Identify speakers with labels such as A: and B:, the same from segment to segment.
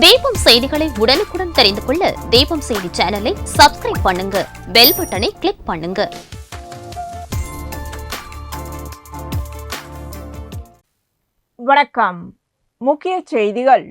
A: தீபம் செய்திகளை உடனுக்குடன் தெரிந்து கொள்ள தீபம் செய்தி சேனலை சப்ஸ்கிரைப் பண்ணுங்க, பெல் பட்டனை கிளிக் பண்ணுங்க.
B: வணக்கம். முக்கிய செய்திகள்.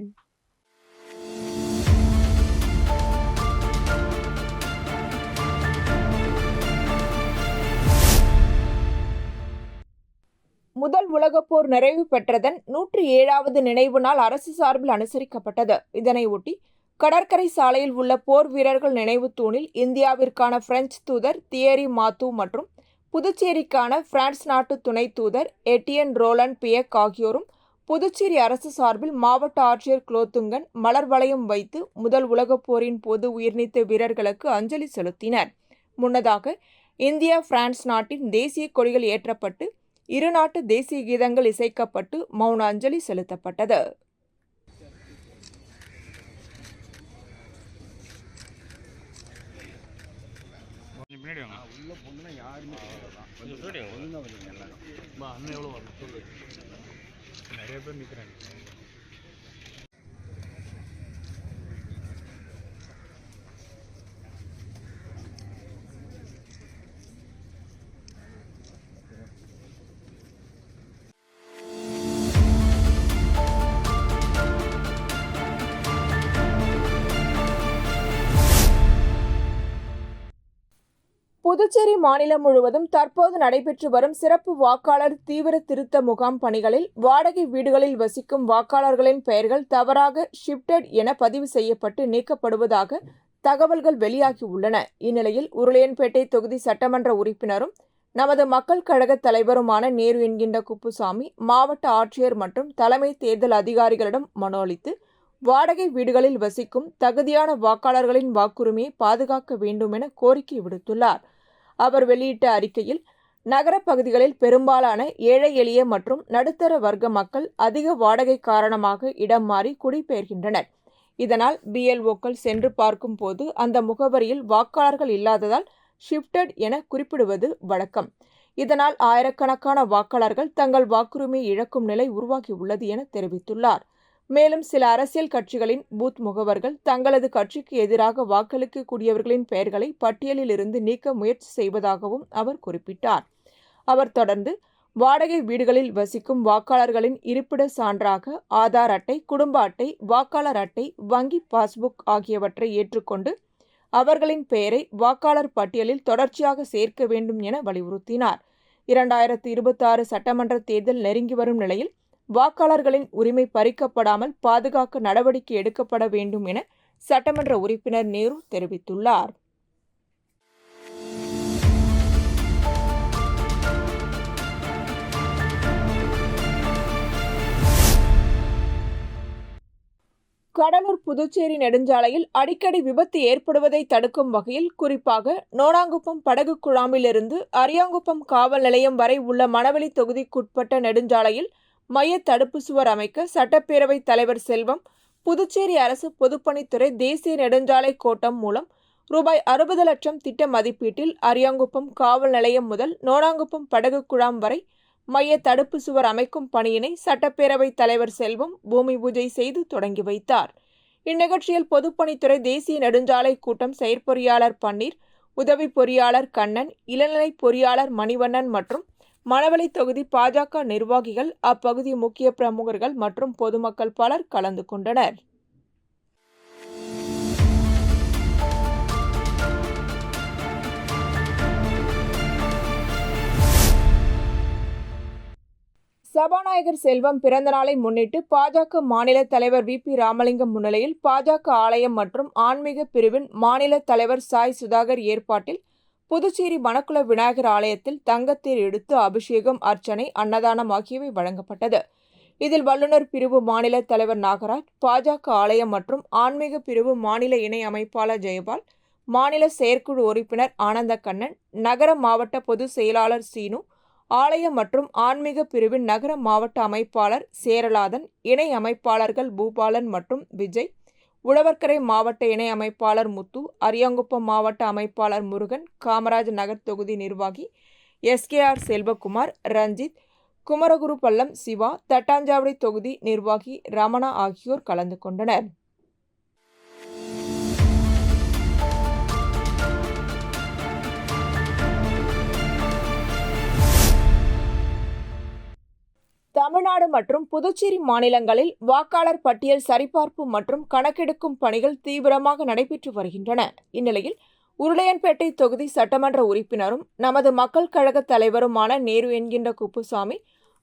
B: முதல் உலகப்போர் நிறைவு பெற்றதன் 107வது நினைவு நாள் அரசு சார்பில் அனுசரிக்கப்பட்டது. இதனையொட்டி கடற்கரை சாலையில் உள்ள போர் வீரர்கள் நினைவு தூணில் இந்தியாவிற்கான பிரெஞ்சு தூதர் தியரி மாத்து மற்றும் புதுச்சேரிக்கான பிரான்ஸ் நாட்டு துணை தூதர் எட்டியன் ரோலன் பியக் ஆகியோரும் புதுச்சேரி அரசு சார்பில் மாவட்ட ஆட்சியர் குலோத்துங்கன் மலர் வளையம் வைத்து முதல் உலகப் போரின் போது உயிர்நீத்த வீரர்களுக்கு அஞ்சலி செலுத்தினர். முன்னதாக இந்தியா பிரான்ஸ் நாட்டின் தேசிய கொடிகள் ஏற்றப்பட்டு இரு நாட்டு தேசிய கீதங்கள் இசைக்கப்பட்டு மௌன அஞ்சலி செலுத்தப்பட்டது. புதுச்சேரி மாநிலம் முழுவதும் தற்போது நடைபெற்று வரும் சிறப்பு வாக்காளர் தீவிர திருத்த முகாம் பணிகளில் வாடகை வீடுகளில் வசிக்கும் வாக்காளர்களின் பெயர்கள் தவறாக ஷிப்டட் என பதிவு செய்யப்பட்டு நீக்கப்படுவதாக தகவல்கள் வெளியாகியுள்ளன. இந்நிலையில் உருளையன்பேட்டை தொகுதி சட்டமன்ற உறுப்பினரும் நமது மக்கள் கழக தலைவருமான நேரு என்கின்ற குப்புசாமி மாவட்ட ஆட்சியர் மற்றும் தலைமை தேர்தல் அதிகாரிகளிடம் மனு அளித்து வாடகை வீடுகளில் வசிக்கும் தகுதியான வாக்காளர்களின் வாக்குரிமையை பாதுகாக்க வேண்டும் என கோரிக்கை விடுத்துள்ளார். அவர் வெளியிட்ட அறிக்கையில் நகர பகுதிகளில் பெரும்பாலான ஏழை எளிய மற்றும் நடுத்தர வர்க்க மக்கள் அதிக வாடகை காரணமாக இடம் மாறி குடிபெயர்கின்றனர். இதனால் BLOக்கள் சென்று பார்க்கும் போது அந்த முகவரியில் வாக்காளர்கள் இல்லாததால் ஷிப்டட் என குறிப்பிடுவது வழக்கம். இதனால் ஆயிரக்கணக்கான வாக்காளர்கள் தங்கள் வாக்குரிமையை இழக்கும் நிலை உருவாகியுள்ளது என தெரிவித்துள்ளார். மேலும் சில அரசியல் கட்சிகளின் பூத் முகவர்கள் தங்களது கட்சிக்கு எதிராக வாக்களிக்க கூடியவர்களின் பெயர்களை பட்டியலில் இருந்து நீக்க முயற்சி செய்வதாகவும் அவர் குறிப்பிட்டார். அவர் தொடர்ந்து வாடகை வீடுகளில் வசிக்கும் வாக்காளர்களின் இருப்பிட சான்றாக ஆதார் அட்டை, குடும்ப அட்டை, வாக்காளர் அட்டை, வங்கி பாஸ்புக் ஆகியவற்றை ஏற்றுக்கொண்டு அவர்களின் பெயரை வாக்காளர் பட்டியலில் தொடர்ச்சியாக சேர்க்க வேண்டும் என வலியுறுத்தினார். 2026 சட்டமன்ற தேர்தல் நெருங்கி வரும் நிலையில் வாக்காளர்களின் உரிமை பறிக்கப்படாமல் பாதுகாக்க நடவடிக்கை எடுக்கப்பட வேண்டும் என சட்டமன்ற உறுப்பினர் நேரு தெரிவித்துள்ளார். கடலூர் புதுச்சேரி நெடுஞ்சாலையில் அடிக்கடி விபத்து ஏற்படுவதை தடுக்கும் வகையில் குறிப்பாக நோனாங்குப்பம் படகு குழாமிலிருந்து அரியாங்குப்பம் காவல் நிலையம் வரை உள்ள மணவெளி தொகுதிக்குட்பட்ட நெடுஞ்சாலையில் மைய தடுப்பு சுவர் அமைக்க சட்டப்பேரவைத் தலைவர் செல்வம் புதுச்சேரி அரசு பொதுப்பணித்துறை தேசிய நெடுஞ்சாலை கோட்டம் மூலம் ரூபாய் 60 லட்சம் திட்ட மதிப்பீட்டில் அரியாங்குப்பம் காவல் நிலையம் முதல் நோனாங்குப்பம் படகு குழாம் வரை மைய தடுப்பு சுவர் அமைக்கும் பணியினை சட்டப்பேரவைத் தலைவர் செல்வம் பூமி பூஜை செய்து தொடங்கி வைத்தார். இந்நிகழ்ச்சியில் பொதுப்பணித்துறை தேசிய நெடுஞ்சாலை கூட்டம் செயற்பொறியாளர் பன்னீர், உதவி பொறியாளர் கண்ணன், இளநிலை பொறியாளர் மணிவண்ணன் மற்றும் மணவெளி தொகுதி பாஜக நிர்வாகிகள், அப்பகுதி முக்கிய பிரமுகர்கள் மற்றும் பொதுமக்கள் பலர் கலந்து கொண்டனர். சபாநாயகர் செல்வம் பிறந்த நாளை முன்னிட்டு பாஜக மாநில தலைவர் VP ராமலிங்கம் முன்னிலையில் பாஜக ஆலயம் மற்றும் ஆன்மீக பிரிவின் மாநில தலைவர் சாய் சுதாகர் ஏற்பாட்டில் புதுச்சேரி மணக்குள விநாயகர் ஆலயத்தில் தங்கத்தேர் எடுத்து அபிஷேகம், அர்ச்சனை, அன்னதானம் ஆகியவை வழங்கப்பட்டது. இதில் வல்லுநர் பிரிவு மாநில தலைவர் நாகராஜ், பாஜக ஆலயம் மற்றும் ஆன்மீக பிரிவு மாநில இணை அமைப்பாளர் ஜெயபால், மாநில செயற்குழு உறுப்பினர் ஆனந்தக்கண்ணன், நகர மாவட்ட பொதுச் செயலாளர் சீனு, ஆலயம் மற்றும் ஆன்மீக பிரிவின் நகர மாவட்ட அமைப்பாளர் சேரலாதன், இணை அமைப்பாளர்கள் பூபாலன் மற்றும் விஜய், உழவர்கரை மாவட்ட இணை அமைப்பாளர் முத்து, அரியாங்குப்பம் மாவட்ட அமைப்பாளர் முருகன், காமராஜ் நகர் தொகுதி நிர்வாகி SKR செல்வகுமார், ரஞ்சித், குமரகுருபள்ளம் சிவா, தட்டாஞ்சாவடி தொகுதி நிர்வாகி ரமணா ஆகியோர் கலந்து கொண்டனர். தமிழ்நாடு மற்றும் புதுச்சேரி மாநிலங்களில் வாக்காளர் பட்டியல் சரிபார்ப்பு மற்றும் கணக்கெடுக்கும் பணிகள் தீவிரமாக நடைபெற்று வருகின்றன. இந்நிலையில் உருளையன்பேட்டை தொகுதி சட்டமன்ற உறுப்பினரும் நமது மக்கள் கழக தலைவருமான நேரு என்கின்ற குப்புசாமி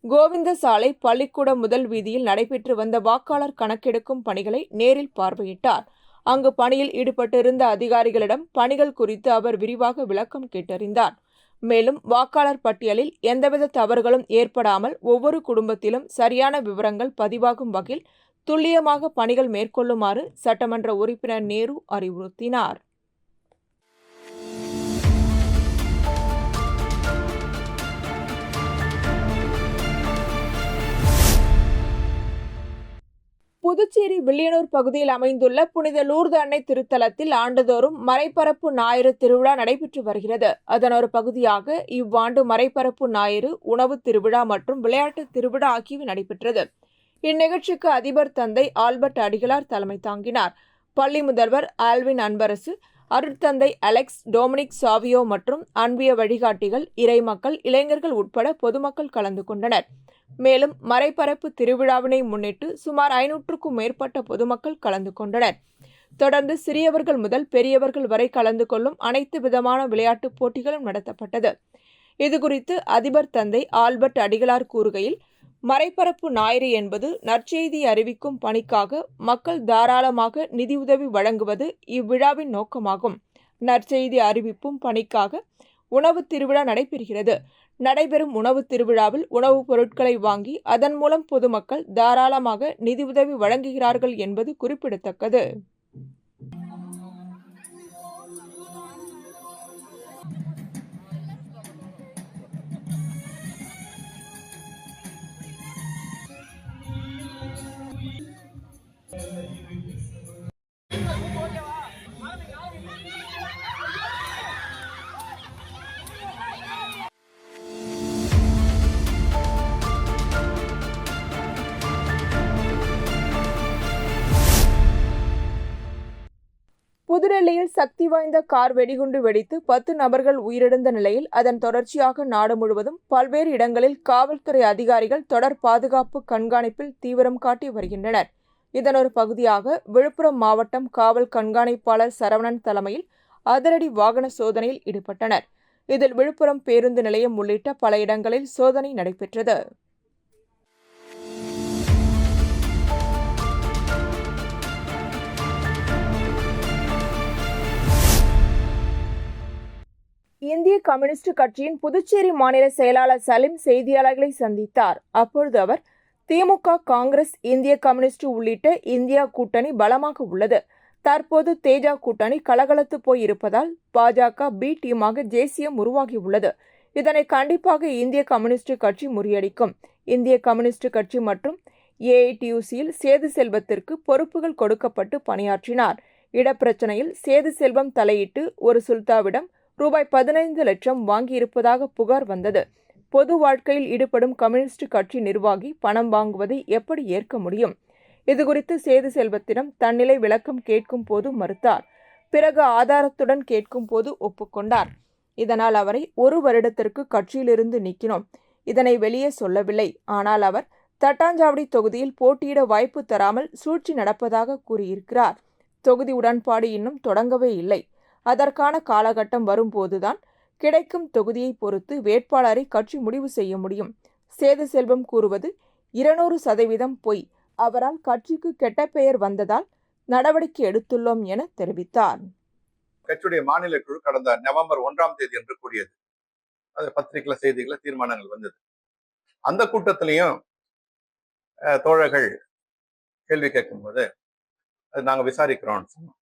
B: கோவிந்த சாலை பள்ளிக்கூட முதல் வீதியில் நடைபெற்று வந்த வாக்காளர் கணக்கெடுக்கும் பணிகளை நேரில் பார்வையிட்டார். அங்கு பணியில் ஈடுபட்டிருந்த அதிகாரிகளிடம் பணிகள் குறித்து அவர் விரிவாக விளக்கம் கேட்டறிந்தார். மேலும் வாக்காளர் பட்டியலில் எந்தவித தவறுகளும் ஏற்படாமல் ஒவ்வொரு குடும்பத்திலும் சரியான விவரங்கள் பதிவாகும் வகையில் துல்லியமாக பணிகள் மேற்கொள்ளுமாறு சட்டமன்ற உறுப்பினர் நேரு அறிவுறுத்தினார். புதுச்சேரி வில்லியனூர் பகுதியில் அமைந்துள்ள புனித லூர்து அன்னை திருத்தலத்தில் ஆண்டுதோறும் மறைபரப்பு ஞாயிறு திருவிழா நடைபெற்று வருகிறது. அதன் ஒரு பகுதியாக இவ்வாண்டு மறைபரப்பு ஞாயிறு உணவு திருவிழா மற்றும் விளையாட்டு திருவிழா ஆகியவை நடைபெற்றது. இந்நிகழ்ச்சிக்கு அதிபர் தந்தை ஆல்பர்ட் அடிகளார் தலைமை தாங்கினார். பள்ளி முதல்வர் ஆல்வின் அன்பரசு, அருட்தந்தை அலெக்ஸ், டொமினிக் சாவியோ மற்றும் அன்பிய வழிகாட்டிகள், இறைமக்கள், இளைஞர்கள் உட்பட பொதுமக்கள் கலந்து கொண்டனர். மேலும் மறைபரப்பு திருவிழாவினை முன்னிட்டு சுமார் 500க்கும் மேற்பட்ட பொதுமக்கள் கலந்து கொண்டனர். தொடர்ந்து சிறியவர்கள் முதல் பெரியவர்கள் வரை கலந்து கொள்ளும் அனைத்து விதமான விளையாட்டுப் போட்டிகளும் நடத்தப்பட்டது. இதுகுறித்து அதிபர் தந்தை ஆல்பர்ட் அடிகளார் கூறுகையில், மறைபரப்பு ஞாயிறு என்பது நற்செய்தி அறிவிக்கும் பணிக்காக மக்கள் தாராளமாக நிதியுதவி வழங்குவது இவ்விழாவின் நோக்கமாகும். நற்செய்தி அறிவிப்பும் பணிக்காக உணவு திருவிழா நடைபெறுகிறது. நடைபெறும் உணவு திருவிழாவில் உணவுப் பொருட்களை வாங்கி அதன் மூலம் பொதுமக்கள் தாராளமாக நிதியுதவி வழங்குகிறார்கள் என்பது குறிப்பிடத்தக்கது. புதுடெல்லியில் சக்தி வாய்ந்த கார் வெடிகுண்டு வெடித்து 10 நபர்கள் உயிரிழந்த நிலையில் அதன் தொடர்ச்சியாக நாடு முழுவதும் பல்வேறு இடங்களில் காவல்துறை அதிகாரிகள் தொடர் பாதுகாப்பு கண்காணிப்பில் தீவிரம் காட்டி வருகின்றனர். இதன் ஒரு பகுதியாக விழுப்புரம் மாவட்டம் காவல் கண்காணிப்பாளர் சரவணன் தலைமையில் அதிரடி வாகன சோதனையில் ஈடுபட்டனர். இதில் விழுப்புரம் பேருந்து நிலையம் உள்ளிட்ட பல இடங்களில் சோதனை நடைபெற்றது. இந்திய கம்யூனிஸ்ட் கட்சியின் புதுச்சேரி மாநில செயலாளர் சலீம் செய்தியாளர்களை சந்தித்தார். அப்பொழுது அவர், திமுக, காங்கிரஸ், இந்திய கம்யூனிஸ்ட் உள்ளிட்ட இந்தியா கூட்டணி பலமாக உள்ளது. தற்போது தேஜா கூட்டணி கலகலத்து போய் இருப்பதால் பாஜக பி டீமாக ஜேசியம் உருவாகியுள்ளது. இதனை கண்டிப்பாக இந்திய கம்யூனிஸ்ட் கட்சி முறியடிக்கும். இந்திய கம்யூனிஸ்ட் கட்சி மற்றும் ஏஐடியூசியில் சேது செல்வத்திற்கு பொறுப்புகள் கொடுக்கப்பட்டு பணியாற்றினார். இடப்பிரச்சனையில் சேது செல்வம் தலையிட்டு ஒரு சுல்தாவிடம் ரூபாய் 15 லட்சம் வாங்கியிருப்பதாக புகார் வந்தது. பொது வாழ்க்கையில் ஈடுபடும் கம்யூனிஸ்ட் கட்சி நிர்வாகி பணம் வாங்குவதை எப்படி ஏற்க முடியும்? இதுகுறித்து சேது செல்வத்திடம் தன்னிலை விளக்கம் கேட்கும் போது மறுத்தார். பிறகு ஆதாரத்துடன் கேட்கும் போது ஒப்புக்கொண்டார். இதனால் அவரை 1 வருடத்திற்கு கட்சியிலிருந்து நீக்கினோம். இதனை வெளியே சொல்லவில்லை. ஆனால் அவர் தட்டாஞ்சாவடி தொகுதியில் போட்டியிட வாய்ப்பு தராமல் சூழ்ச்சி நடப்பதாக கூறியிருக்கிறார். தொகுதி உடன்பாடு இன்னும் தொடங்கவே இல்லை. அதற்கான காலகட்டம் வரும்போதுதான் கிடைக்கும் தொகுதியை பொறுத்து வேட்பாளரை கட்சி முடிவு செய்ய முடியும். சேது செல்வம் கூறுவது 200% பொய். அவரால் கட்சிக்கு கெட்ட பெயர் வந்ததால் நடவடிக்கை எடுத்துள்ளோம் என தெரிவித்தார்.
C: கட்சியுடைய மாநில குழு கடந்த நவம்பர் 1ஆம் தேதி என்று கூறியது. அது பத்திரிகைல செய்திகளை தீர்மானங்கள் வந்தது. அந்த கூட்டத்திலையும் தோழர்கள் கேள்வி கேட்கும்போது அது நாங்க விசாரிக்கிறோம் சொன்னோம்.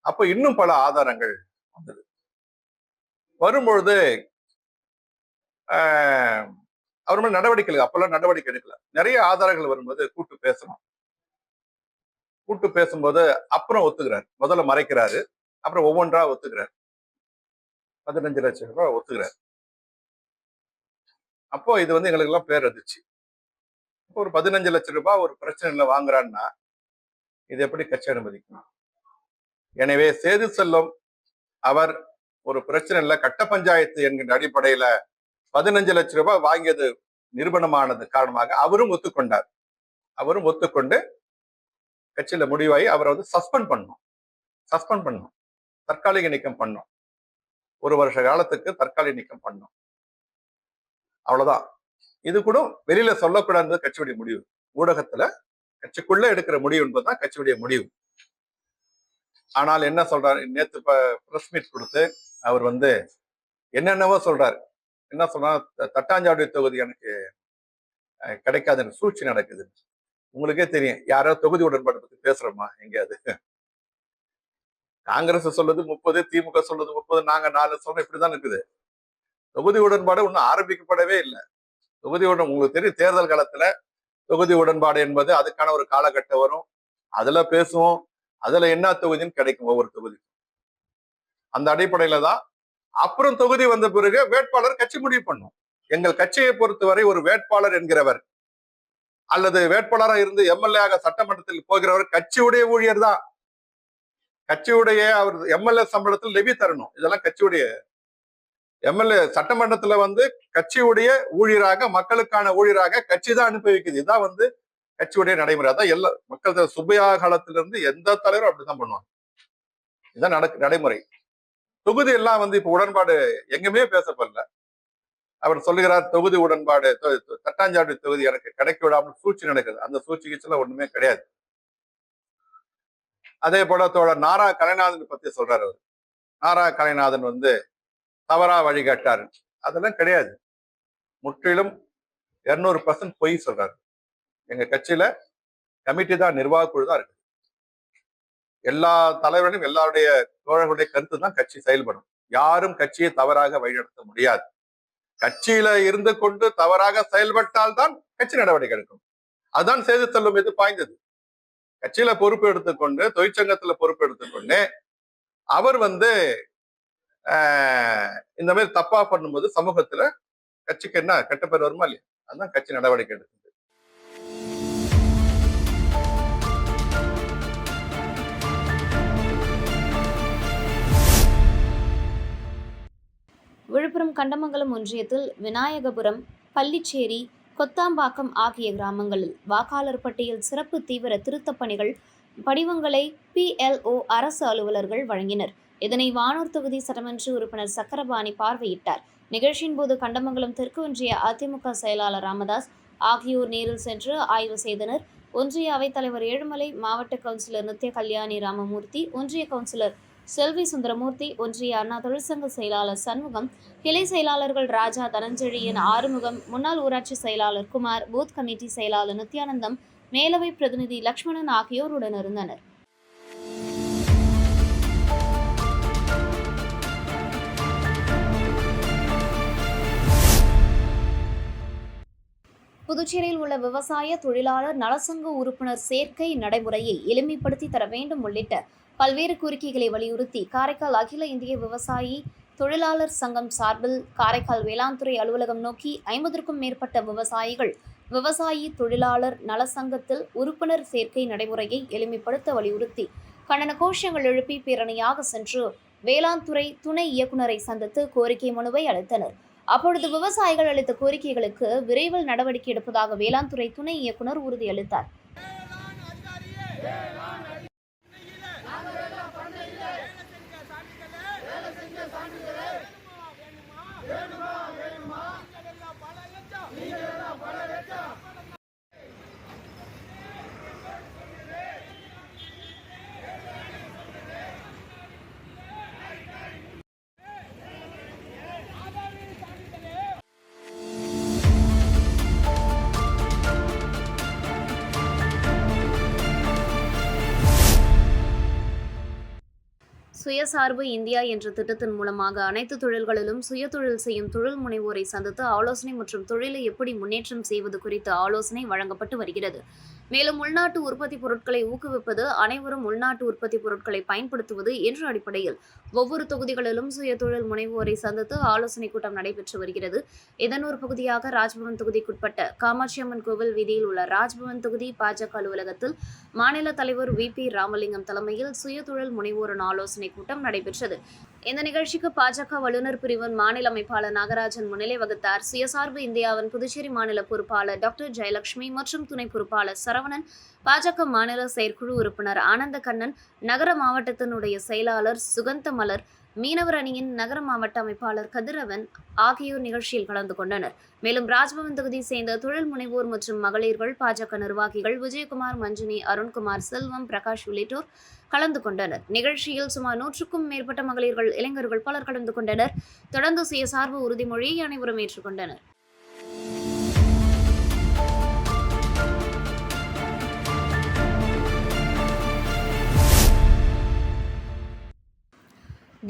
C: அப்ப இன்னும் பல ஆதாரங்கள் வந்தது. வரும்பொழுது அவர் மேல நடவடிக்கை அப்பெல்லாம் நடவடிக்கை எடுக்கல. நிறைய ஆதாரங்கள் வரும்போது கூட்டு பேசும்போது அப்புறம் ஒத்துக்கிறார். முதல்ல மறைக்கிறாரு, அப்புறம் ஒவ்வொன்றா ஒத்துக்கிறார். 15 லட்சம் ரூபாய் ஒத்துக்கிறார். அப்போ இது எங்களுக்கு எல்லாம் பேர் அதிர்ச்சி. இப்போ ஒரு 15 லட்சம் ரூபாய் ஒரு பிரச்சனைல வாங்குறான்னா இது எப்படி கட்சி அனுமதிக்கும்? எனவே சேது செல்வம் அவர் ஒரு பிரச்சனை இல்ல, கட்ட பஞ்சாயத்து என்கின்ற அடிப்படையில 15 லட்சம் ரூபாய் வாங்கியது நிரூபணமானது காரணமாக அவரும் ஒத்துக்கொண்டு கட்சியில முடிவாகி அவரை வந்து சஸ்பெண்ட் பண்ணோம், தற்காலிக நீக்கம் பண்ணோம். 1 வருஷ காலத்துக்கு தற்காலிக நீக்கம் பண்ணோம். அவ்வளவுதான். இது கூட வெளியில சொல்லக்கூடாது கட்சியுடைய முடிவு. ஊடகத்துல கட்சிக்குள்ள எடுக்கிற முடிவு என்பதுதான் கட்சியுடைய முடிவு. ஆனால் என்ன சொல்றாரு, நேத்து பிரஸ் மீட் கொடுத்து அவர் வந்து என்னென்னவோ சொல்றாரு. என்ன சொன்னா, தட்டாஞ்சாவடி தொகுதி எனக்கு கிடைக்காதுன்னு சூழ்ச்சி நடக்குது. உங்களுக்கே தெரியும், யாரோ தொகுதி உடன்பாடு பத்தி பேசுறோமா எங்கேயாவது? காங்கிரஸ் சொல்லுது 30, திமுக சொல்லுது 30, நாங்க 4 சொல்றோம். இப்படிதான் இருக்குது. தொகுதி உடன்பாடு இன்னும் ஆரம்பிக்கப்படவே இல்லை. உங்களுக்கு தெரியும், தேர்தல் காலத்துல தொகுதி உடன்பாடு என்பது அதுக்கான ஒரு காலகட்டம் வரும். அதுல பேசுவோம். அதுல என்ன தொகுதின்னு கிடைக்கும் ஒவ்வொரு தொகுதி. அந்த அடிப்படையில தான் அப்புறம் தொகுதி வந்த பிறகு வேட்பாளர் கட்சி முடிவு பண்ணும். எங்கள் கட்சியை பொறுத்தவரை ஒரு வேட்பாளர் என்கிறவர் அல்லது வேட்பாளராக இருந்து எம்எல்ஏ ஆக சட்டமன்றத்தில் போகிறவர் கட்சியுடைய ஊழியர் தான். கட்சியுடைய அவர் எம்எல்ஏ சம்பளத்தில் லெவி தரணும். இதெல்லாம் கட்சியுடைய எம்எல்ஏ சட்டமன்றத்துல வந்து கட்சியுடைய ஊழியராக, மக்களுக்கான ஊழியராக கட்சி தான் அனுப்பி வைக்குது. இதான் வந்து கட்சியுடைய நடைமுறை. அதான் எல்லா மக்கள் சுப்பையா காலத்திலிருந்து எந்த தலைவரும் அப்படித்தான் பண்ணுவாங்க. இதுதான் நடைமுறை. தொகுதி எல்லாம் வந்து இப்ப உடன்பாடு எங்குமே பேசப்படல. அவர் சொல்லுகிறார் தொகுதி உடன்பாடு, தட்டாஞ்சாவடி தொகுதி எனக்கு கிடைக்க விடாமல் சூழ்ச்சி நடக்குது. அந்த சூழ்ச்சி கீழ்ச்சில ஒண்ணுமே கிடையாது. அதே போல தோழர் நாரா கலைநாதன் பத்தி சொல்றாரு. அவர் நாரா கலைநாதன் வந்து தவறா வழிகாட்டாரு. அதெல்லாம் கிடையாது. முற்றிலும் 200% பொய் சொல்றாரு. எங்க கட்சியில கமிட்டி தான், நிர்வாக குழு தான் இருக்கு. எல்லா தலைவர்களும் எல்லாருடைய தோழர்களுடைய கருத்து தான் கட்சி செயல்படும். யாரும் கட்சியை தவறாக வழிநடத்த முடியாது. கட்சியில இருந்து கொண்டு தவறாக செயல்பட்டால் தான் கட்சி நடவடிக்கை எடுக்கும். அதுதான் செய்து செல்லும் மீது பாய்ந்தது. கட்சியில பொறுப்பு எடுத்துக்கொண்டு, தொழிற்சங்கத்துல பொறுப்பு எடுத்துக்கொண்டு அவர் வந்து இந்த மாதிரி தப்பா பண்ணும்போது சமூகத்துல கட்சிக்கு என்ன கெட்ட வருமா இல்லையா? அதுதான் கட்சி நடவடிக்கை எடுக்குது.
A: விழுப்புரம் கண்டமங்கலம் ஒன்றியத்தில் விநாயகபுரம், பள்ளிச்சேரி, கொத்தாம்பாக்கம் ஆகிய கிராமங்களில் வாக்காளர் பட்டியல் சிறப்பு தீவிர திருத்தப் பணிகள் படிவங்களை PLO அரசு அலுவலர்கள் வழங்கினர். இதனை வானூர் தொகுதி சட்டமன்ற உறுப்பினர் சக்கரபாணி பார்வையிட்டார். நிகழ்ச்சியின் போது கண்டமங்கலம் தெற்கு ஒன்றிய அதிமுக செயலாளர் ராமதாஸ் ஆகியோர் நேரில் சென்று ஆய்வு செய்தனர். ஒன்றிய அவைத்தலைவர் ஏழுமலை, மாவட்ட கவுன்சிலர் நித்ய கல்யாணி ராமமூர்த்தி, ஒன்றிய கவுன்சிலர் செல்வி சுந்தரமூர்த்தி, ஒன்றிய அண்ணா தொழிற்சங்க செயலாளர் சண்முகம், கிளை செயலாளர்கள் ராஜா, தனஞ்செழியன், ஆறுமுகம், முன்னாள் ஊராட்சி செயலாளர் குமார், பூத் கமிட்டி செயலாளர் நித்யானந்தம், மேலவை பிரதிநிதி லட்சுமணன் ஆகியோர் உடனிருந்தனர். புதுச்சேரியில் உள்ள விவசாய தொழிலாளர் நலசங்க உறுப்பினர் சேர்க்கை நடைமுறையை எளிமைப்படுத்தி தர வேண்டும் உள்ளிட்ட பல்வேறு கோரிக்கைகளை வலியுறுத்தி காரைக்கால் அகில இந்திய விவசாயி தொழிலாளர் சங்கம் சார்பில் காரைக்கால் வேளாண்துறை அலுவலகம் நோக்கி 50க்கும் மேற்பட்ட விவசாயிகள் விவசாயி தொழிலாளர் நலசங்கத்தில் உறுப்பினர் சேர்க்கை நடைமுறையை எளிமைப்படுத்த வலியுறுத்தி கண்டன கோஷங்கள் எழுப்பி பேரணியாக சென்று வேளாண்துறை துணை இயக்குநரை சந்தித்து கோரிக்கை மனுவை அளித்தனர். அப்பொழுது விவசாயிகள் அளித்த கோரிக்கைகளுக்கு விரைவில் நடவடிக்கை எடுப்பதாக வேளாண்துறை துணை இயக்குநர் உறுதியளித்தார். சுயசார்பு இந்தியா என்ற திட்டத்தின் மூலமாக அனைத்து தொழில்களிலும் சுயதொழில் செய்யும் தொழில் முனைவோரை சந்தித்து ஆலோசனை மற்றும் தொழிலை எப்படி முன்னேற்றம் செய்வது குறித்து ஆலோசனை வழங்கப்பட்டு வருகிறது. மேலும் உள்நாட்டு உற்பத்தி பொருட்களை ஊக்குவிப்பது, அனைவரும் உள்நாட்டு உற்பத்தி பொருட்களை பயன்படுத்துவது என்ற அடிப்படையில் ஒவ்வொரு தொகுதிகளிலும் சுயதொழில் முனைவோரை சந்தித்து ஆலோசனை கூட்டம் நடைபெற்று வருகிறது. இதன் ஒரு பகுதியாக ராஜ்பவன் தொகுதிக்குட்பட்ட காமாட்சியம்மன் கோவில் வீதியில் உள்ள ராஜ்பவன் தொகுதி பாஜக அலுவலகத்தில் மாநில தலைவர் VP ராமலிங்கம் தலைமையில் சுயதொழில் முனைவோரின் ஆலோசனை கூட்டம் நடைபெற்றது. இந்த நிகழ்ச்சிக்கு பாஜக வல்லுநர் பிரிவின் மாநில அமைப்பாளர் நாகராஜன் முன்னிலை வகித்தார். சுயசார்பு இந்தியாவின் புதுச்சேரி மாநில பொறுப்பாளர் டாக்டர் ஜெயலட்சுமி மற்றும் துணை பொறுப்பாளர் சரவணன், பாஜக மாநில செயற்குழு உறுப்பினர் ஆனந்த கண்ணன், நகர மாவட்டத்தினுடைய செயலாளர் சுகந்த மலர், மீனவர் அணியின் நகர மாவட்ட அமைப்பாளர் கதிரவன் ஆகியோர் நிகழ்ச்சியில் கலந்து கொண்டனர். மேலும் ராஜ்பவன் தொகுதியை சேர்ந்த தொழில் முனைவோர் மற்றும் மகளிர்கள், பாஜக நிர்வாகிகள் விஜயகுமார், மஞ்சுனி, அருண்குமார், செல்வம், பிரகாஷ் உள்ளிட்டோர் கலந்து கொண்டனர். நிகழ்ச்சியில் சுமார் 100க்கும் மேற்பட்ட மகளிர்கள், இளைஞர்கள் பலர் கலந்து கொண்டனர். தொடர்ந்து சுயசார்பு உறுதிமொழியை அனைவரும் ஏற்றுக்கொண்டனர்.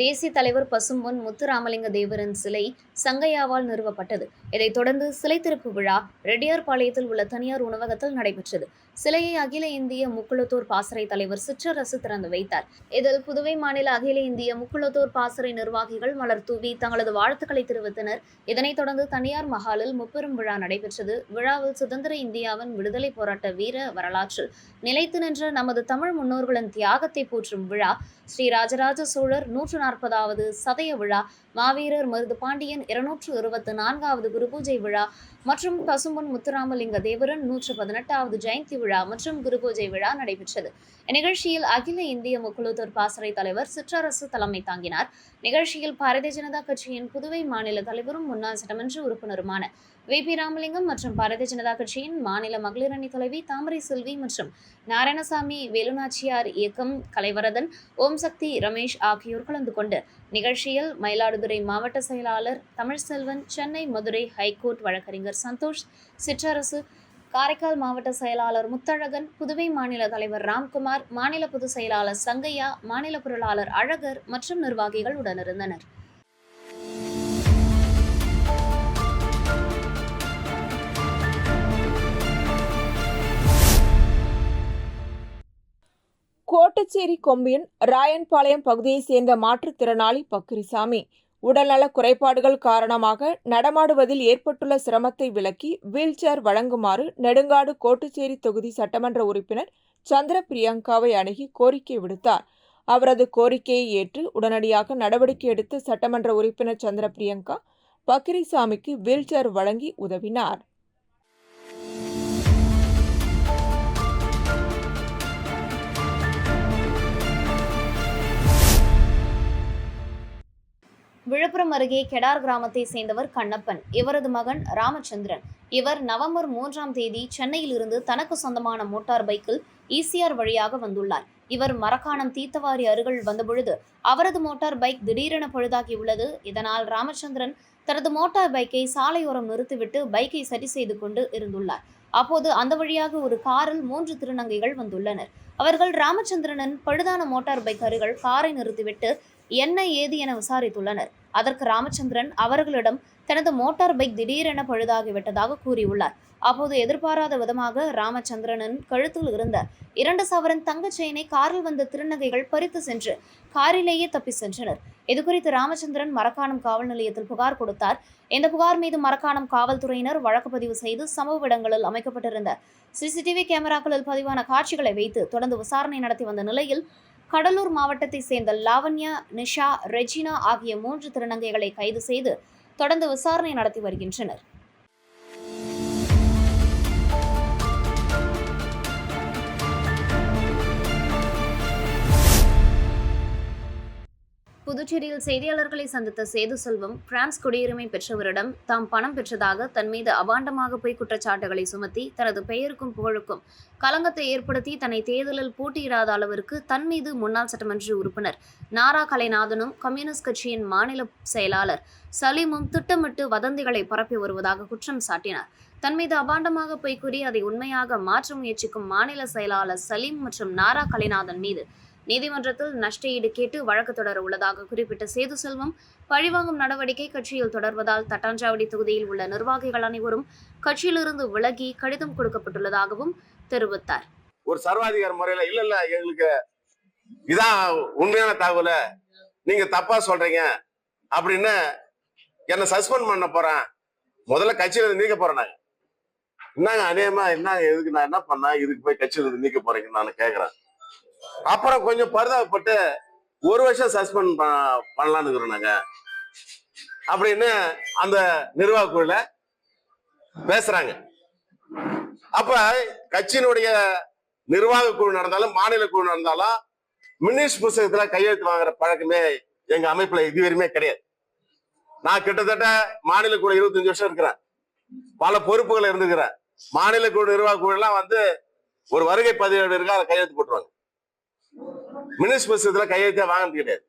A: தேசிய தலைவர் பசும்பொன் முத்துராமலிங்க தேவரின் சிலை சங்கையாவால் நிறுவப்பட்டது. இதைத் தொடர்ந்து சிலை திறப்பு விழா ரெட்டியார்பாளையத்தில் உள்ள தனியார் உணவகத்தில் நடைபெற்றது. சிலையை அகில இந்திய முக்குளத்தோர் பாசறை தலைவர் சிற்றரசு திறந்து வைத்தார். இதில் புதுவை மாநில அகில இந்திய முக்குளத்தோர் பாசறை நிர்வாகிகள் மலர் தூவி தங்களது வாழ்த்துக்களை தெரிவித்தனர். இதனைத் தொடர்ந்து தனியார் மஹாலில் முப்பெரும் விழா நடைபெற்றது. விழாவில் சுதந்திர இந்தியாவின் விடுதலை போராட்ட வீர வரலாற்றில் நிலைத்து நின்ற நமது தமிழ் முன்னோர்களின் தியாகத்தை போற்றும் விழா, ஸ்ரீ ராஜராஜ சோழர் 140வது சதய விழா, மாவீரர் மருது பாண்டியன் 224வது குருபூஜை விழா மற்றும் பசும்பொன் முத்துராமலிங்க தேவரன் 118வது ஜெயந்தி விழா மற்றும் குருபூஜை விழா நடைபெற்றது. இந்நிகழ்ச்சியில் அகில இந்திய முக்குளத்தோர் பாசறை தலைவர் சிற்றரசு தலைமை தாங்கினார். நிகழ்ச்சியில் பாரதிய ஜனதா கட்சியின் புதுவை மாநில தலைவரும் முன்னாள் சட்டமன்ற உறுப்பினருமான வி.பி. ராமலிங்கம் மற்றும் பாரதிய ஜனதா கட்சியின் மாநில மகளிர் அணி தலைவி தாமரை செல்வி மற்றும் நாராயணசாமி வேலுநாச்சியார் இயக்கம் கலைவரதன், ஓம் சக்தி ரமேஷ் ஆகியோர் கலந்து கொண்டு நிகழ்ச்சியில் மயிலாடுதுறை மாவட்ட செயலாளர் தமிழ்செல்வன், சென்னை மதுரை ஹைகோர்ட் வழக்கறிஞர் சந்தோஷ், சிற்றரசு, காரைக்கால் மாவட்ட செயலாளர் முத்தழகன், புதுவை மாநில தலைவர் ராம்குமார், மாநில பொதுச் செயலாளர் சங்கையா, மாநில பொருளாளர் அழகர் மற்றும் நிர்வாகிகள் உடனிருந்தனர்.
B: கோட்டச்சேரி கொம்பியன் ராயன்பாளையம் பகுதியைச் சேர்ந்த மாற்றுத்திறனாளி பக்கிரிசாமி உடல்நலக் குறைபாடுகள் காரணமாக நடமாடுவதில் ஏற்பட்டுள்ள சிரமத்தை விலக்கி வீல்சேர் வழங்குமாறு நெடுங்காடு கோட்டச்சேரி தொகுதி சட்டமன்ற உறுப்பினர் சந்திர பிரியங்காவை அணுகி கோரிக்கை விடுத்தார். அவரது கோரிக்கையை ஏற்று உடனடியாக நடவடிக்கை எடுத்த சட்டமன்ற உறுப்பினர் சந்திர பிரியங்கா பக்கிரிசாமிக்கு வீல்சேர் வழங்கி உதவினார்.
A: விழுப்புரம் அருகே கெடார் கிராமத்தை சேர்ந்தவர் கண்ணப்பன். இவரது மகன் ராமச்சந்திரன். இவர் நவம்பர் 3ஆம் தேதி சென்னையில் இருந்து தனக்கு சொந்தமான மோட்டார் பைக்கில் ஈசிஆர் வழியாக வந்துள்ளார். இவர் மரக்காணம் தீர்த்தவாரி அருகில் வந்தபொழுது அவரது மோட்டார் பைக் திடீரென பழுதாகியுள்ளது. இதனால் ராமச்சந்திரன் தனது மோட்டார் பைக்கை சாலையோரம் நிறுத்திவிட்டு பைக்கை சரி செய்து கொண்டு இருந்துள்ளார். அப்போது அந்த வழியாக ஒரு காரில் 3 திருநங்கைகள் வந்துள்ளனர். அவர்கள் ராமச்சந்திரனின் பழுதான மோட்டார் பைக் அருகில் காரை நிறுத்திவிட்டு என்ன ஏது என விசாரித்துள்ளனர். அதற்கு ராமச்சந்திரன் அவர்களிடம் தனது மோட்டார் பைக் திடீரென பழுதாகிவிட்டதாக கூறியுள்ளார். அப்போது எதிர்பாராத விதமாக ராமச்சந்திரனின் கழுத்தில் இருந்த 2 சவரன் தங்க செயினை காரில் வந்த திருநங்கைகள் பறித்து சென்று காரிலேயே தப்பி சென்றனர். இதுகுறித்து ராமச்சந்திரன் மரக்காணம் காவல் நிலையத்தில் புகார் கொடுத்தார். இந்த புகார் மீது மரக்காணம் காவல்துறையினர் வழக்கு பதிவு செய்து சம்பவ இடங்களில் அமைக்கப்பட்டிருந்த சிசிடிவி கேமராக்களில் பதிவான காட்சிகளை வைத்து தொடர்ந்து விசாரணை நடத்தி வந்த நிலையில் கடலூர் மாவட்டத்தை சேர்ந்த லாவண்யா, நிஷா, ரெஜினா ஆகிய 3 திருநங்கைகளை கைது செய்து தொடர்ந்து விசாரணை நடத்தி வருகின்றனர். புதுச்சேரியில் செய்தியாளர்களை சந்தித்த சேது செல்வம், பிரான்ஸ் குடியுரிமை பெற்றவரிடம் தாம் பணம் பெற்றதாக தன் மீது அபாண்டமாக பொய் குற்றச்சாட்டுகளை சுமத்தி தனது பெயருக்கும் புகழுக்கும் களங்கத்தை ஏற்படுத்தி தன்னை தேர்தலில் போட்டியிடாத அளவிற்கு தன் மீது முன்னாள் சட்டமன்ற உறுப்பினர் நாரா கலைநாதனும் கம்யூனிஸ்ட் கட்சியின் மாநில செயலாளர் சலீமும் திட்டமிட்டு வதந்திகளை பரப்பி வருவதாக குற்றம் சாட்டினார். தன் மீது அபாண்டமாக பொய் கூறி அதை உண்மையாக மாற்ற முயற்சிக்கும் மாநில செயலாளர் சலீம் மற்றும் நாரா கலைநாதன் மீது நீதிமன்றத்தில் நஷ்டஈடு கேட்டு வழக்கு தொடர உள்ளதாக குறிப்பிட்ட சேது செல்வம், பழிவாங்கும் நடவடிக்கை கட்சியில் தொடர்வதால் தட்டாஞ்சாவடி தொகுதியில் உள்ள நிர்வாகிகள் அனைவரும் கட்சியிலிருந்து விலகி கடிதம் கொடுக்கப்பட்டுள்ளதாகவும் தெரிவித்தார்.
D: ஒரு சர்வாதிகார முறையில இல்ல எங்களுக்கு இதான் உண்மையான தகவல நீங்க தப்பா சொல்றீங்க அப்படின்னு என்ன சஸ்பெண்ட் பண்ண போறேன், முதல்ல கட்சியில நீக்க போறேன். நாங்க என்னங்க அநேகமா என்ன எதுக்கு நான் என்ன பண்ணா இதுக்கு போய் கட்சியில நீக்க போறீங்கன்னு நான் கேக்குறேன். அப்புறம் கொஞ்சம் பரிதாபப்பட்டு 1 வருஷம் சஸ்பெண்ட் பண்ணலாம்னு இருக்கிறோம் நாங்க அப்படின்னு அந்த நிர்வாக குழுல பேசுறாங்க. அப்ப கட்சியினுடைய நிர்வாக குழு நடந்தாலும் மாநில குழு நடந்தாலும் மினிஸ்ட் புத்தகத்துல கையெழுத்து வாங்குற பழக்கமே எங்க அமைப்புல இதுவரையுமே கிடையாது. நான் கிட்டத்தட்ட மாநில குழு 25 வருஷம் இருக்கிறேன், பல பொறுப்புகள் இருந்துக்கிறேன். மாநில குழு நிர்வாக குழு எல்லாம் ஒரு வருகை பதிவேடு இருக்கா, அதை கையெழுத்து போட்டுருவாங்க. மினிஸ்ட் புத்தகத்துல கையெழுத்தே வாங்கினது கிடையாது.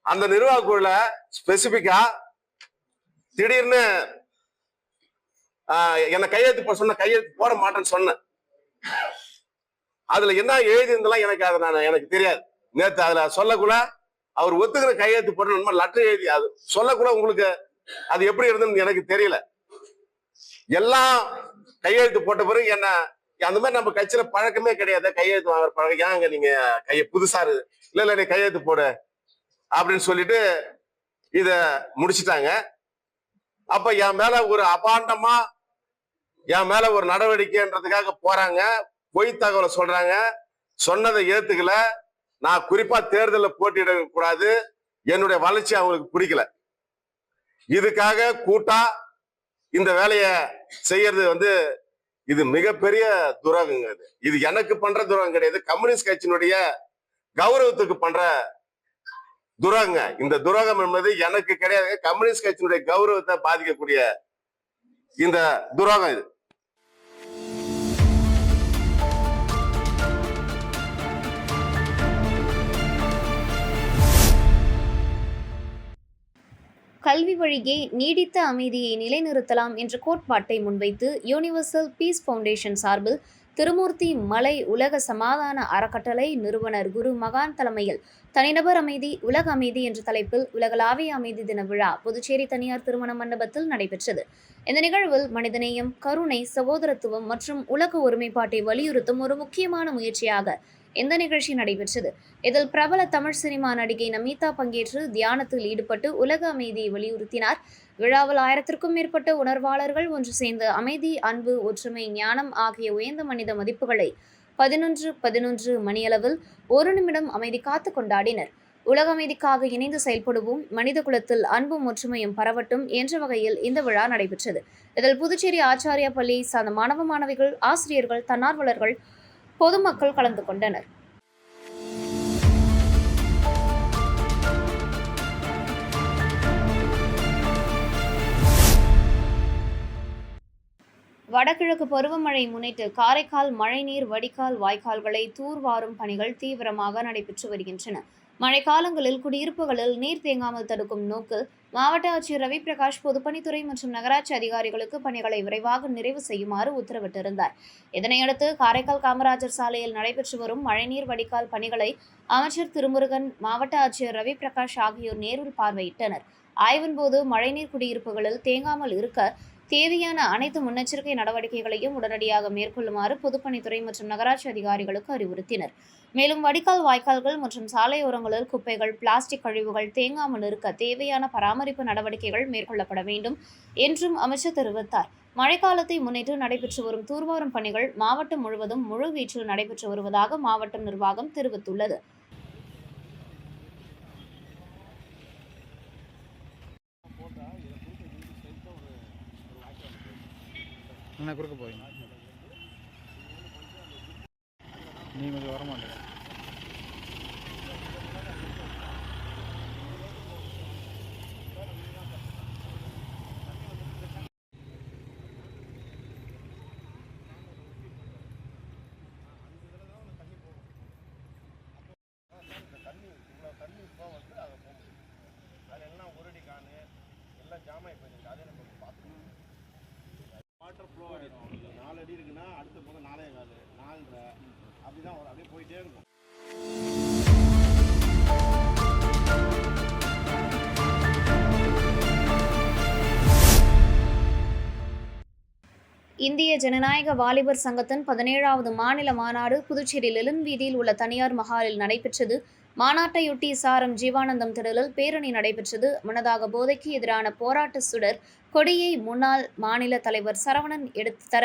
D: அந்த நிர்வாக குழுல ஸ்பெசிபிக்கா திடீர்னு என்ன கையெழுத்து போட சொன்ன, கையெழுத்து போட மாட்டேன்னு சொன்னேன். அதுல என்ன எழுதி இருந்தாலும் எனக்கு தெரியாது. நேற்று அதுல சொல்லக்குள்ள அவர் ஒத்துக்கிற கையெழுத்து போட்டு லெட்டர் எழுதி அது சொல்லக்குள்ள உங்களுக்கு அது எப்படி இருந்ததுன்னு எனக்கு தெரியல. எல்லாம் கையெழுத்து போட்ட பிறகு என்ன அந்த மாதிரி நம்ம கட்சியில பழக்கமே கிடையாது, கையெழுத்து வாங்குற பழக்கம். ஏங்க நீங்க புதுசா இல்ல நீ கையெழுத்து போடு அப்படின்னு சொல்லிட்டு இத முடிச்சுட்டாங்க. அப்ப என் மேல ஒரு அபாண்டமா என் மேல ஒரு நடவடிக்கைன்றதுக்காக போறாங்க, பொய் தகவலை சொல்றாங்க. சொன்னதை ஏத்துக்கல. நான் குறிப்பா தேர்தலில் போட்டியிட கூடாது, என்னுடைய வளர்ச்சி அவங்களுக்கு பிடிக்கல. இதுக்காக கூட்டா இந்த வேலைய செய்யறது இது மிகப்பெரிய துரோகங்க. இது எனக்கு பண்ற துரோகம் கிடையாது, கம்யூனிஸ்ட் கட்சியினுடைய கௌரவத்துக்கு பண்ற துரோகங்க. இந்த துரோகம் என்பது எனக்கு கிடையாது, கம்யூனிஸ்ட் கட்சியினுடைய கௌரவத்தை பாதிக்கக்கூடிய இந்த துரோகம் இது.
A: கல்வி வழியே நீடித்த அமைதியை நிலைநிறுத்தலாம் என்ற கோட்பாட்டை முன்வைத்து யூனிவர்சல் பீஸ் ஃபவுண்டேஷன் சார்பில் திருமூர்த்தி மலை உலக சமாதான அறக்கட்டளை நிறுவனர் குரு மகான் தலைமையில் தனிநபர் அமைதி உலக அமைதி என்ற தலைப்பில் உலகளாவிய அமைதி தின விழா புதுச்சேரி தனியார் திருமண மண்டபத்தில் நடைபெற்றது. இந்த நிகழ்வில் மனிதநேயம், கருணை, சகோதரத்துவம் மற்றும் உலக ஒருமைப்பாட்டை வலியுறுத்தும் ஒரு முக்கியமான முயற்சியாக இந்த நிகழ்ச்சி நடைபெற்றது. இதில் பிரபல தமிழ் சினிமா நடிகை நமீதா பங்கேற்று தியானத்தில் ஈடுபட்டு உலக அமைதியை வலியுறுத்தினார். விழாவில் 1000க்கும் மேற்பட்ட உணர்வாளர்கள் ஒன்று சேர்ந்து அமைதி, அன்பு, ஒற்றுமை, ஞானம் ஆகிய உயர்ந்த மனித மதிப்புகளை 11:11 மணியளவில் 1 நிமிடம் அமைதி காத்து கொண்டாடினர். உலக அமைதிக்காக இணைந்து செயல்படுவோம், மனித குலத்தில் அன்பும் ஒற்றுமையும் பரவட்டும் என்ற வகையில் இந்த விழா நடைபெற்றது. இதில் புதுச்சேரி ஆச்சாரியா பள்ளியை சார்ந்த மாணவ மாணவிகள், ஆசிரியர்கள், தன்னார்வலர்கள், பொதுமக்கள் கலந்து கொண்டனர். வடகிழக்கு பருவமழை முன்னிட்டு காரைக்கால் மழைநீர் வடிகால் வாய்க்கால்களை தூர்வாரும் பணிகள் தீவிரமாக நடைபெற்று வருகின்றன. மழைக்காலங்களில் குடியிருப்புகளில் நீர் தேங்காமல் தடுக்கும் நோக்கில் மாவட்ட ஆட்சியர் ரவி பிரகாஷ் பொதுப்பணித்துறை மற்றும் நகராட்சி அதிகாரிகளுக்கு பணிகளை விரைவாக நிறைவு செய்யுமாறு உத்தரவிட்டிருந்தார். இதனையடுத்து காரைக்கால் காமராஜர் சாலையில் நடைபெற்று வரும் மழைநீர் வடிகால் பணிகளை அமைச்சர் திருமுருகன், மாவட்ட ஆட்சியர் ரவி பிரகாஷ் ஆகியோர் நேரில் பார்வையிட்டனர். ஆய்வின் போது மழைநீர் குடியிருப்புகளில் தேங்காமல் இருக்க தேவையான அனைத்து முன்னெச்சரிக்கை நடவடிக்கைகளையும் உடனடியாக மேற்கொள்ளுமாறு பொதுப்பணித்துறை மற்றும் நகராட்சி அதிகாரிகளுக்கு அறிவுறுத்தினர். மேலும் வடிகால் வாய்க்கால்கள் மற்றும் சாலையோரங்களில் குப்பைகள், பிளாஸ்டிக் கழிவுகள் தேங்காமல் இருக்க தேவையான பராமரிப்பு நடவடிக்கைகள் மேற்கொள்ளப்பட வேண்டும் என்றும் அமைச்சர் தெரிவித்தார். மழைக்காலத்தை முன்னிட்டு நடைபெற்று வரும் தூர்வாரும் பணிகள் மாவட்டம் முழுவதும் முழுவீச்சில் நடைபெற்று வருவதாக மாவட்ட நிர்வாகம் தெரிவித்துள்ளது.
E: குறுக்க போறீங்க, நீ கொஞ்சம் வர மாட்டேங்க.
D: வாட்டர் ஃப்ளோ ஆகிடும். 4 அடி இருக்குன்னா அடுத்த பக்கம் 4.25, 4 அப்படிதான் அப்படியே போயிட்டே இருக்கும்.
A: இந்திய ஜனநாயக வாலிபர் சங்கத்தின் 17வது மாநில மாநாடு புதுச்சேரி லெலின் வீதியில் உள்ள தனியார் மஹாலில் நடைபெற்றது. மாநாட்டையொட்டி சாரம் ஜீவானந்தம் திடலில் பேரணி நடைபெற்றது. முன்னதாக போதைக்கு எதிரான போராட்ட சுடர் கொடியை முன்னாள் மாநில தலைவர் சரவணன் எடுத்து தர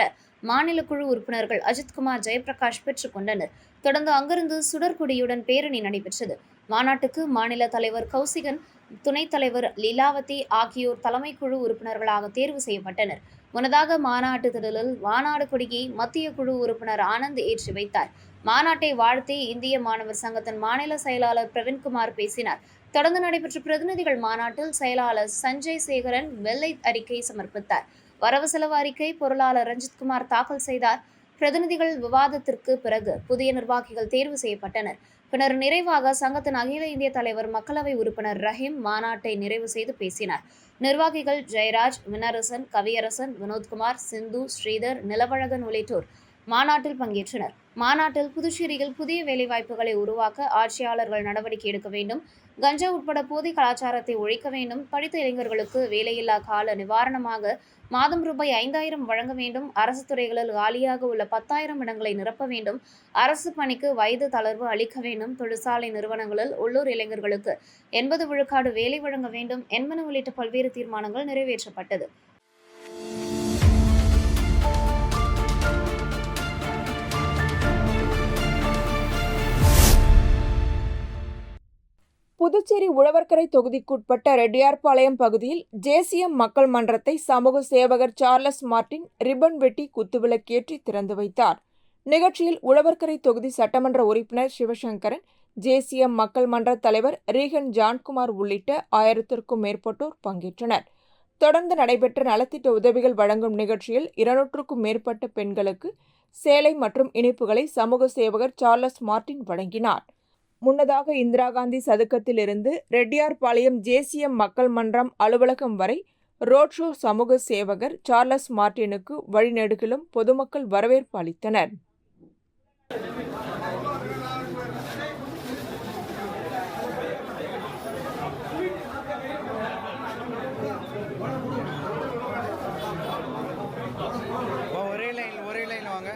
A: மாநில குழு உறுப்பினர்கள் அஜித்குமார், ஜெயபிரகாஷ் பெற்றுக் கொண்டனர். தொடர்ந்து அங்கிருந்து சுடற்கொடியுடன் பேரணி நடைபெற்றது. மாநாட்டுக்கு மாநில தலைவர் கௌசிகன், துணைத் தலைவர் லீலாவதி ஆகியோர் தலைமை குழு உறுப்பினர்களாக தேர்வு செய்யப்பட்டனர். முன்னதாக மாநாட்டு திடலில் மாநாடு கொடியை மத்திய குழு உறுப்பினர் ஆனந்த் ஏற்றி வைத்தார். மாநாட்டை வாழ்த்தி இந்திய மாணவர் சங்கத்தின் மாநில செயலாளர் பிரவீன்குமார் பேசினார். தொடர்ந்து நடைபெற்ற பிரதிநிதிகள் மாநாட்டில் செயலாளர் சஞ்சய் சேகரன் வெள்ளை அறிக்கை சமர்ப்பித்தார். வரவு செலவு அறிக்கை பொருளாளர் ரஞ்சித்குமார் தாக்கல் செய்தார். பிரதிநிதிகள் விவாதத்திற்கு பிறகு புதிய நிர்வாகிகள் தேர்வு செய்யப்பட்டனர். பின்னர் நிறைவாக சங்கத்தின் அகில இந்திய தலைவர் மக்களவை உறுப்பினர் ரஹீம் மாநாட்டை நிறைவு செய்து பேசினார். நிர்வாகிகள் ஜெயராஜ், வினரசன், கவியரசன், வினோத்குமார், சிந்து, ஸ்ரீதர், நிலவழகன் உள்ளிட்டோர் மாநாட்டில் பங்கேற்றனர். மாநாட்டில் புதுச்சேரியில் புதிய வேலைவாய்ப்புகளை உருவாக்க ஆட்சியாளர்கள் நடவடிக்கை எடுக்க வேண்டும், கஞ்சா உட்பட போதை கலாச்சாரத்தை ஒழிக்க வேண்டும், படித்த இளைஞர்களுக்கு வேலையில்லா கால நிவாரணமாக மாதம் ரூபாய் 5,000 வழங்க வேண்டும், அரசு துறைகளில் காலியாக உள்ள 10,000 இடங்களை நிரப்ப வேண்டும், அரசு பணிக்கு வயது தளர்வு அளிக்க வேண்டும், தொழிற்சாலை நிறுவனங்களில் உள்ளூர் இளைஞர்களுக்கு 80 விழுக்காடு வேலை வழங்க வேண்டும் என்பன உள்ளிட்ட பல்வேறு தீர்மானங்கள் நிறைவேற்றப்பட்டது.
B: புதுச்சேரி உழவர்கரை தொகுதிக்குட்பட்ட ரெட்டியார்பாளையம் பகுதியில் ஜேசிஎம் மக்கள் மன்றத்தை சமூக சேவகர் சார்லஸ் மார்டின் ரிப்பன் வெட்டி குத்துவிளக்கேற்றி திறந்து வைத்தார். நிகழ்ச்சியில் உழவர்கரை தொகுதி சட்டமன்ற உறுப்பினர் சிவசங்கரன், ஜேசிஎம் மக்கள் மன்ற தலைவர் ரீகன் ஜான்குமார் உள்ளிட்ட 1000க்கும் மேற்பட்டோர் பங்கேற்றனர். தொடர்ந்து நடைபெற்ற நலத்திட்ட உதவிகள் வழங்கும் நிகழ்ச்சியில் 200க்கும் மேற்பட்ட பெண்களுக்கு சேலை மற்றும் இனிப்புகளை சமூக சேவகர் சார்லஸ் மார்டின் வழங்கினார். முன்னதாக இந்திரா காந்தி சதுக்கத்தில் இருந்து ரெட்டியார்பாளையம் ஜேசிஎம் மக்கள் மன்றம் அலுவலகம் வரை ரோட் ஷோ சமூக சேவகர் சார்லஸ் மார்டினுக்கு வழிநெடுகிலும் பொதுமக்கள் வரவேற்பு அளித்தனர்.
E: ஒரே லைன் வாங்க.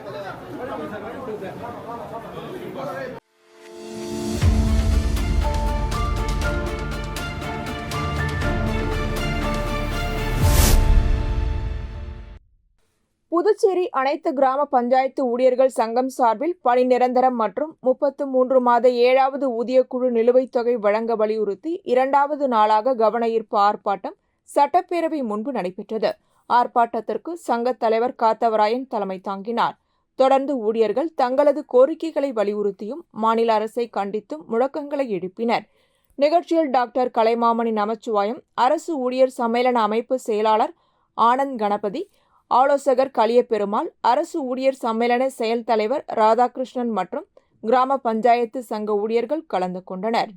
B: புதுச்சேரி அனைத்து கிராம பஞ்சாயத்து ஊழியர்கள் சங்கம் சார்பில் பணி நிரந்தரம் மற்றும் 33 மாத 7வது ஊதியக்குழு நிலுவைத் தொகை வழங்க வலியுறுத்தி 2வது நாளாக கவன ஈர்ப்பு ஆர்ப்பாட்டம் சட்டப்பேரவை முன்பு நடைபெற்றது. ஆர்ப்பாட்டத்திற்கு சங்கத் தலைவர் காத்தவராயன் தலைமை தாங்கினார். தொடர்ந்து ஊழியர்கள் தங்களது கோரிக்கைகளை வலியுறுத்தியும் மாநில அரசை கண்டித்தும் முழக்கங்களை எழுப்பினர். நிகழ்ச்சியில் டாக்டர் கலைமாமணி நமச்சிவாயம், அரசு ஊழியர் சம்மேளன அமைப்பு செயலாளர் ஆனந்த் கணபதி, ஆலோசகர் கலியபெருமாள், அரசு ஊழியர் சம்மேளன செயல் தலைவர் ராதாகிருஷ்ணன் மற்றும் கிராம பஞ்சாயத்து சங்க ஊழியர்கள் கலந்து கொண்டனர்.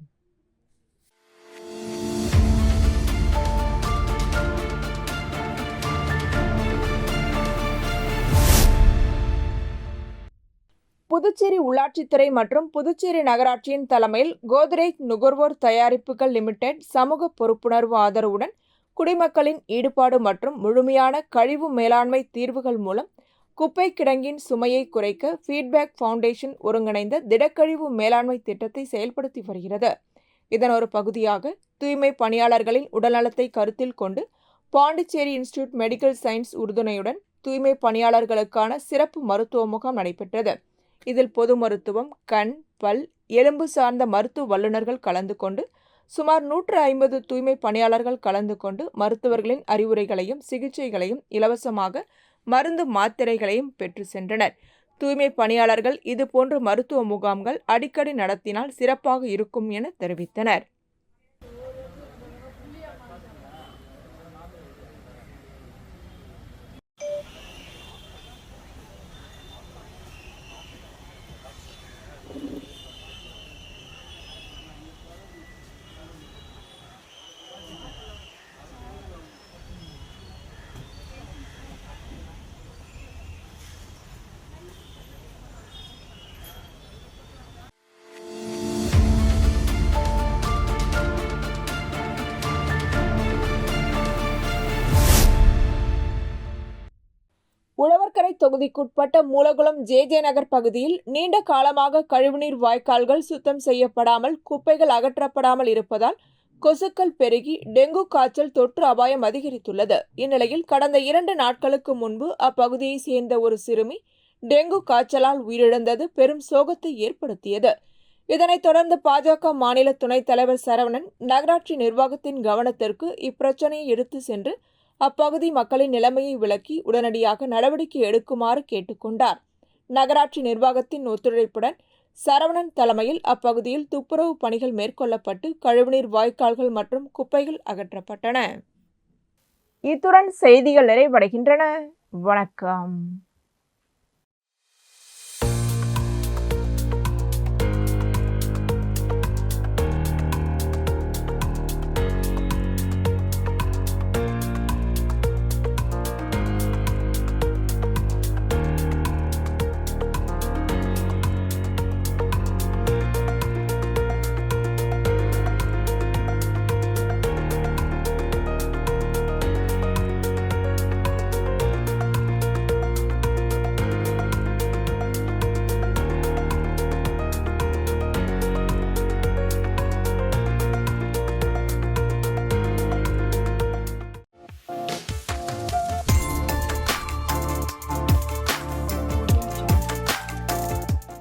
B: புதுச்சேரி உள்ளாட்சித்துறை மற்றும் புதுச்சேரி நகராட்சியின் தலைமையில் கோத்ரேஜ் நுகர்வோர் தயாரிப்புகள் லிமிடெட் சமூக பொறுப்புணர்வு ஆதரவுடன் குடிமக்களின் ஈடுபாடு மற்றும் முழுமையான கழிவு மேலாண்மை தீர்வுகள் மூலம் குப்பை கிடங்கின் சுமையை குறைக்க ஃபீட்பேக் ஃபவுண்டேஷன் ஒருங்கிணைந்த திடக்கழிவு மேலாண்மை திட்டத்தை செயல்படுத்தி வருகிறது. இதன் ஒரு பகுதியாக தூய்மை பணியாளர்களின் உடல்நலத்தை கருத்தில் கொண்டு பாண்டிச்சேரி இன்ஸ்டிடியூட் மெடிக்கல் சயின்ஸ் உறுதுணையுடன் தூய்மை பணியாளர்களுக்கான சிறப்பு மருத்துவ முகாம் நடைபெற்றது. இதில் பொது மருத்துவம், கண், பல், எலும்பு சார்ந்த மருத்துவ வல்லுநர்கள் கலந்து கொண்டு சுமார் 150 தூய்மை பணியாளர்கள் கலந்து கொண்டு மருத்துவர்களின் அறிவுரைகளையும் சிகிச்சைகளையும் இலவசமாக மருந்து மாத்திரைகளையும் பெற்று சென்றனர். தூய்மை பணியாளர்கள் இதுபோன்ற மருத்துவ முகாம்கள் அடிக்கடி நடத்தினால் சிறப்பாக இருக்கும் என தெரிவித்தனர். உழவர்கரை தொகுதிக்குட்பட்ட மூலகுளம் ஜே நகர் பகுதியில் நீண்ட காலமாக கழிவுநீர் வாய்க்கால்கள் சுத்தம் செய்யப்படாமல் குப்பைகள் அகற்றப்படாமல் இருப்பதால் கொசுக்கள் பெருகி டெங்கு காய்ச்சல் தொற்று அபாயம் அதிகரித்துள்ளது. இந்நிலையில் கடந்த 2 நாட்களுக்கு முன்பு அப்பகுதியை சேர்ந்த ஒரு சிறுமி டெங்கு காய்ச்சலால் உயிரிழந்தது பெரும் சோகத்தை ஏற்படுத்தியது. இதனைத் தொடர்ந்து பாஜக மாநில துணைத் தலைவர் சரவணன் நகராட்சி நிர்வாகத்தின் கவனத்திற்கு இப்பிரச்சனையை எடுத்து சென்று அப்பகுதி மக்களின் நிலைமையை விளக்கி உடனடியாக நடவடிக்கை எடுக்குமாறு கேட்டுக்கொண்டார். நகராட்சி நிர்வாகத்தின் ஒத்துழைப்புடன் சரவணன் தலைமையில் அப்பகுதியில் துப்புரவு பணிகள் மேற்கொள்ளப்பட்டு கழிவுநீர் வாய்க்கால்கள் மற்றும் குப்பைகள் அகற்றப்பட்டன. இத்துடன் செய்திகள் நிறைவடைகின்றன. வணக்கம்.